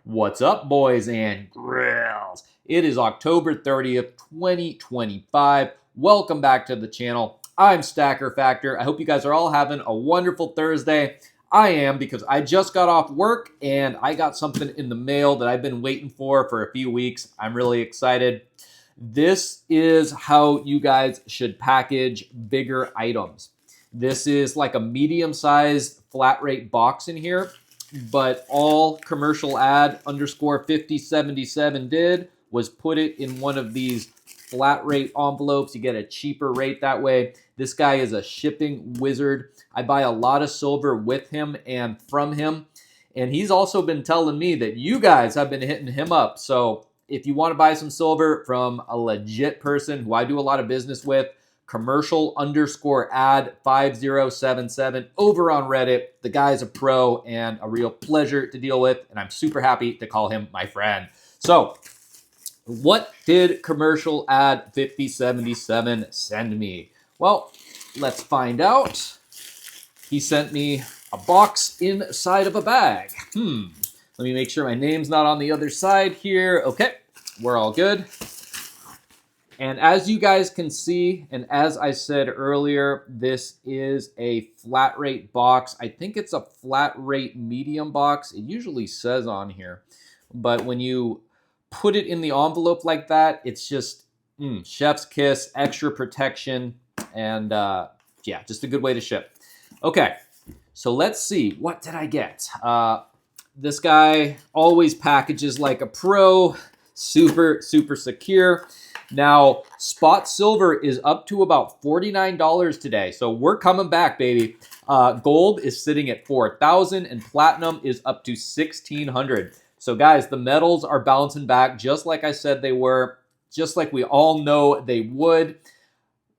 What's up, boys and girls? It is October 30th, 2025. Welcome back to the channel. I'm Stacker Factor. I hope you guys are all having a wonderful Thursday. I am, because I just got off work and I got something in the mail that I've been waiting for a few weeks. I'm really excited. This is how you guys should package bigger items. This is like a medium-sized flat rate box in here. But all commercial ad underscore 5077 did was put it in one of these flat rate envelopes. You get a cheaper rate that way. This guy is a shipping wizard. I buy a lot of silver with him and from him. And he's also been telling me that you guys have been hitting him up. So if you want to buy some silver from a legit person who I do a lot of business with, commercial underscore ad 5077 over on Reddit. The guy's a pro and a real pleasure to deal with, and I'm super happy to call him my friend. So what did commercial ad 5077 send me? Well, let's find out. He sent me a box inside of a bag. Let me make sure my name's not on the other side here. Okay, we're all good. And as you guys can see, and as I said earlier, this is a flat rate box. I think it's a flat rate medium box. It usually says on here. But when you put it in the envelope like that, it's just chef's kiss, extra protection, and yeah, just a good way to ship. Okay, so let's see. What did I get? This guy always packages like a pro, super secure. Now, spot silver is up to about $49 today, so we're coming back, baby. Gold is sitting at $4,000, and platinum is up to $1,600. So, guys, the metals are bouncing back just like I said they were, just like we all know they would.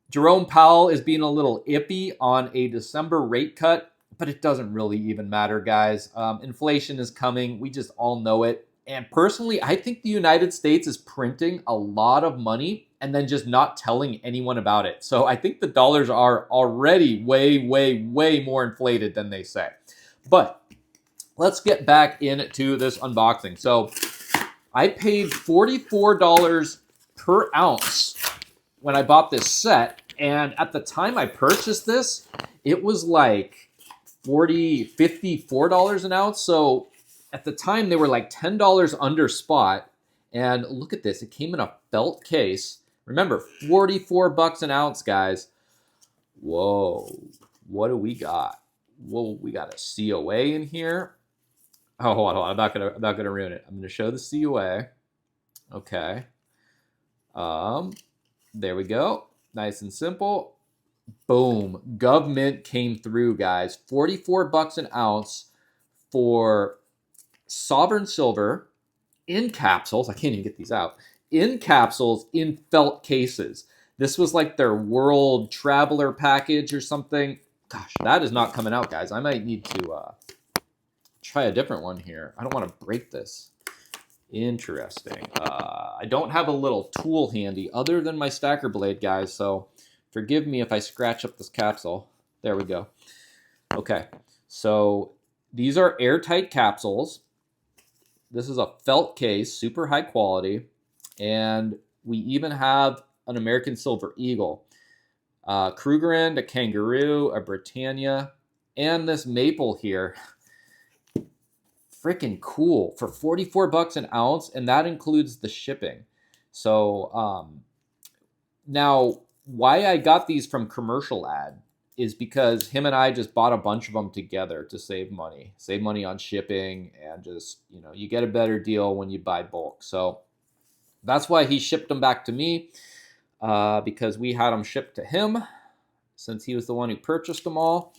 Jerome Powell is being a little iffy on a December rate cut, but it doesn't really even matter, guys. Inflation is coming. We just all know it. And personally, I think the United States is printing a lot of money and then just not telling anyone about it. So I think the dollars are already way more inflated than they say. But let's get back into this unboxing. So I paid $44 per ounce when I bought this set. And at the time I purchased this, it was like $54 an ounce. So at the time, they were like $10 under spot. And look at this. It came in a felt case. Remember, 44 bucks an ounce, guys. Whoa. What do we got? Whoa, we got a COA in here. Oh, hold on. I'm not gonna ruin it. I'm gonna show the COA. Okay. There we go. Nice and simple. Boom. GovMint came through, guys. 44 bucks an ounce for sovereign silver in capsules. I can't even get these out. In capsules in felt cases. This was like their world traveler package or something. Gosh, that is not coming out, guys. I might need to try a different one here. I don't want to break this. Interesting. I don't have a little tool handy other than my stacker blade, guys, so forgive me if I scratch up this capsule. There we go. Okay, so these are airtight capsules. This is a felt case, super high quality, and we even have an American Silver Eagle, Krugerrand, a Kangaroo, a Britannia, and this maple here. Freaking cool for 44 bucks an ounce, and that includes the shipping. So now why I got these from commercial ad is because him and I just bought a bunch of them together to save money on shipping, and just, you know, you get a better deal when you buy bulk. So that's why he shipped them back to me, because we had them shipped to him since he was the one who purchased them all.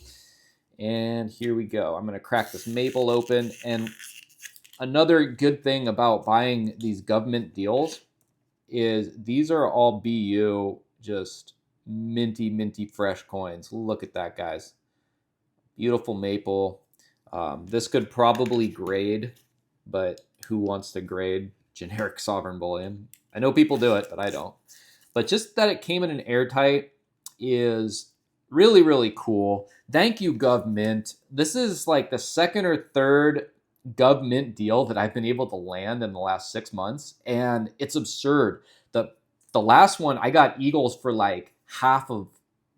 And here we go. I'm going to crack this maple open. And another good thing about buying these GovMint deals is these are all BU, just minty fresh coins. Look at that, guys. Beautiful maple. This could probably grade, but who wants to grade generic sovereign bullion? I know people do it, but I don't. But just that it came in an airtight is really cool. Thank you, GovMint. This is like the second or third GovMint deal that I've been able to land in the last 6 months, and it's absurd. The last one I got Eagles for like half of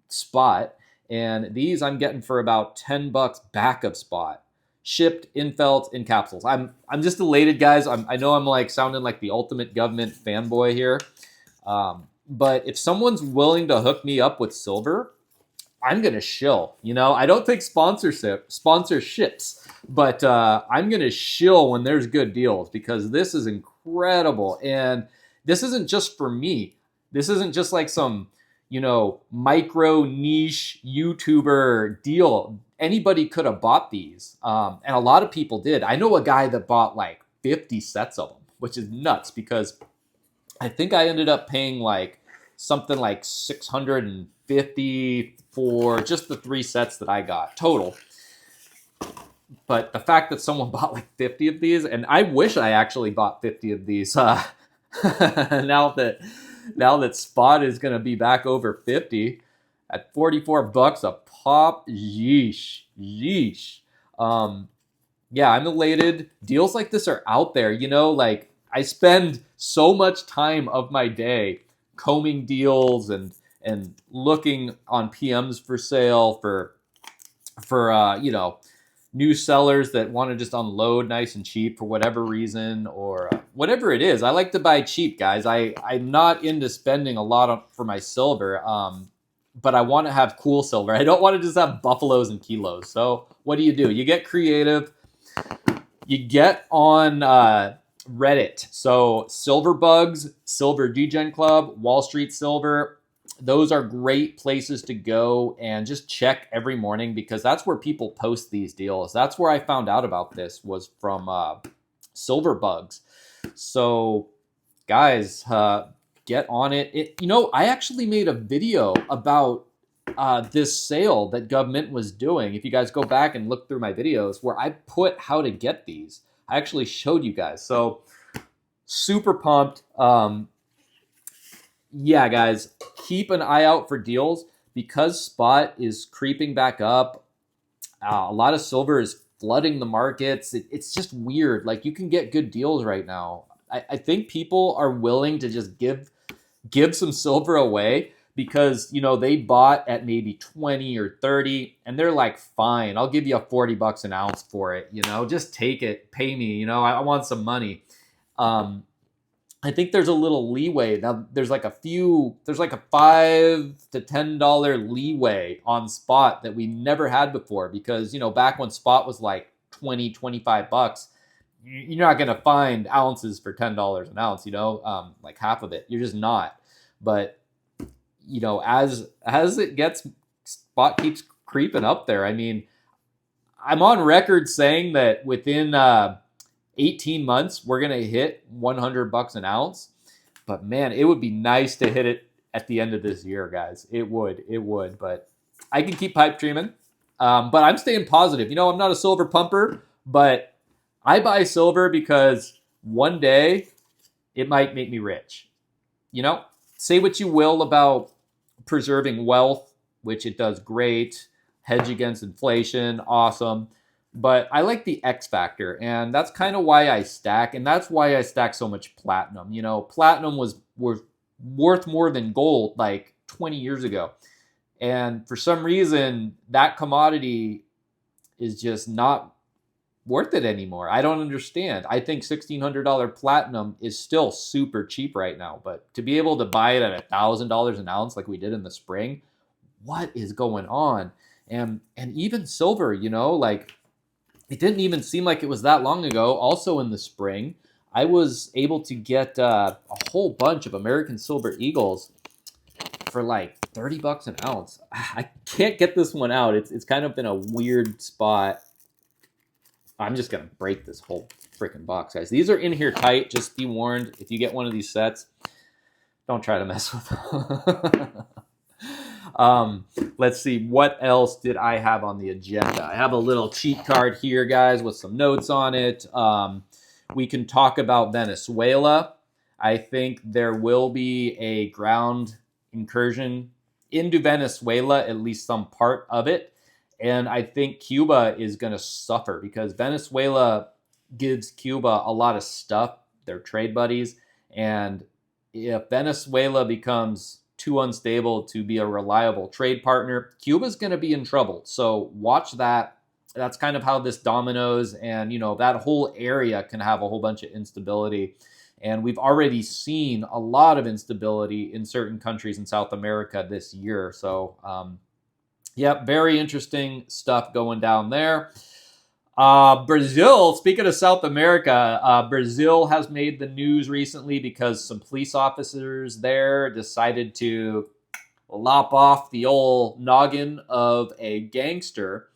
spot, and these I'm getting for about $10 back of spot, shipped in felt in capsules. I'm just elated, guys. I know I'm like sounding like the ultimate GovMint fanboy here, but if someone's willing to hook me up with silver, I'm gonna shill. You know, I don't take sponsorships, but I'm gonna shill when there's good deals, because this is incredible. And this isn't just for me. This isn't just like some, micro niche YouTuber deal. Anybody could have bought these, and a lot of people did. I know a guy that bought like 50 sets of them, which is nuts, because I think I ended up paying like something like $650 for just the 3 sets that I got total. But the fact that someone bought like 50 of these, and I wish I actually bought 50 of these, now that spot is going to be back over 50 at $44 a pop, yeesh. Yeah, I'm elated. Deals like this are out there, like I spend so much time of my day combing deals and looking on PMs for sale for new sellers that want to just unload nice and cheap for whatever reason, or whatever it is. I like to buy cheap, guys. I'm not into spending a lot for my silver, but I want to have cool silver. I don't want to just have buffaloes and kilos. So what do? You get creative. You get on Reddit. So Silver Bugs, Silver Degen Club, Wall Street Silver, those are great places to go and just check every morning, because that's where people post these deals. That's where I found out about this, was from Silver Bugs. So guys, get on it. I actually made a video about this sale that GovMint was doing. If you guys go back and look through my videos where I put how to get these, I actually showed you guys. So super pumped. Yeah, guys, keep an eye out for deals, because spot is creeping back up. A lot of silver is flooding the markets. It's just weird. Like, you can get good deals right now. I think people are willing to just give some silver away, because they bought at maybe 20 or 30, and they're like, fine, I'll give you $40 an ounce for it. Just take it, pay me. I want some money. I think there's a little leeway. Now there's like a $5 to $10 leeway on spot that we never had before, because, back when spot was like $20-$25, you're not going to find ounces for $10 an ounce, like half of it. You're just not. But, as it gets, spot keeps creeping up there. I mean, I'm on record saying that within 18 months, we're going to hit $100 an ounce. But man, it would be nice to hit it at the end of this year, guys. It would. But I can keep pipe dreaming. But I'm staying positive. I'm not a silver pumper, but I buy silver because one day it might make me rich. Say what you will about preserving wealth, which it does great. Hedge against inflation, awesome. But I like the X factor, and that's kind of why I stack, and that's why I stack so much platinum. Platinum was worth more than gold like 20 years ago. And for some reason, that commodity is just not worth it anymore. I don't understand. I think $1,600 platinum is still super cheap right now, but to be able to buy it at $1,000 an ounce like we did in the spring, what is going on? And even silver, like, it didn't even seem like it was that long ago. Also in the spring, I was able to get a whole bunch of American Silver Eagles for like $30 an ounce. I can't get this one out. It's kind of in a weird spot. I'm just going to break this whole freaking box, guys. These are in here tight. Just be warned, if you get one of these sets, don't try to mess with them. Let's see, what else did I have on the agenda? I have a little cheat card here, guys, with some notes on it. We can talk about Venezuela. I think there will be a ground incursion into Venezuela, at least some part of it. And I think Cuba is going to suffer, because Venezuela gives Cuba a lot of stuff. They're trade buddies. And if Venezuela becomes too unstable to be a reliable trade partner, Cuba's going to be in trouble. So watch that. That's kind of how this dominoes, and that whole area can have a whole bunch of instability. And we've already seen a lot of instability in certain countries in South America this year. So, yeah, very interesting stuff going down there. Brazil, speaking of South America, Brazil has made the news recently because some police officers there decided to lop off the old noggin of a gangster.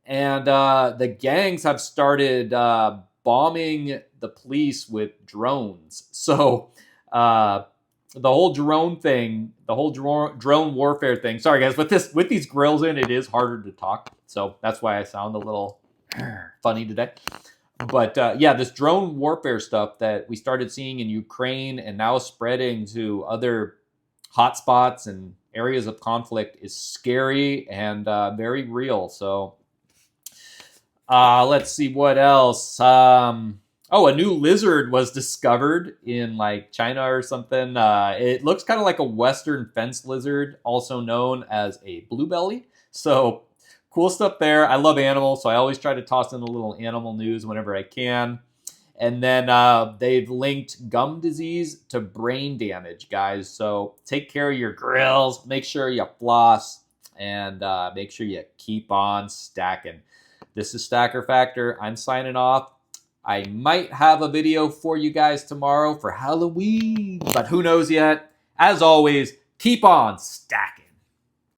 And the gangs have started bombing the police with drones. So the whole drone thing, the whole drone warfare thing. Sorry, guys, with these grills in, it is harder to talk. So that's why I sound a little funny today. But yeah, this drone warfare stuff that we started seeing in Ukraine and now spreading to other hotspots and areas of conflict is scary and very real. So let's see what else. Oh, a new lizard was discovered in like China or something. It looks kind of like a western fence lizard, also known as a blue belly. So cool stuff there. I love animals, so I always try to toss in a little animal news whenever I can. And then they've linked gum disease to brain damage, guys. So take care of your grills. Make sure you floss. And make sure you keep on stacking. This is Stacker Factor. I'm signing off. I might have a video for you guys tomorrow for Halloween, but who knows yet? As always, keep on stacking.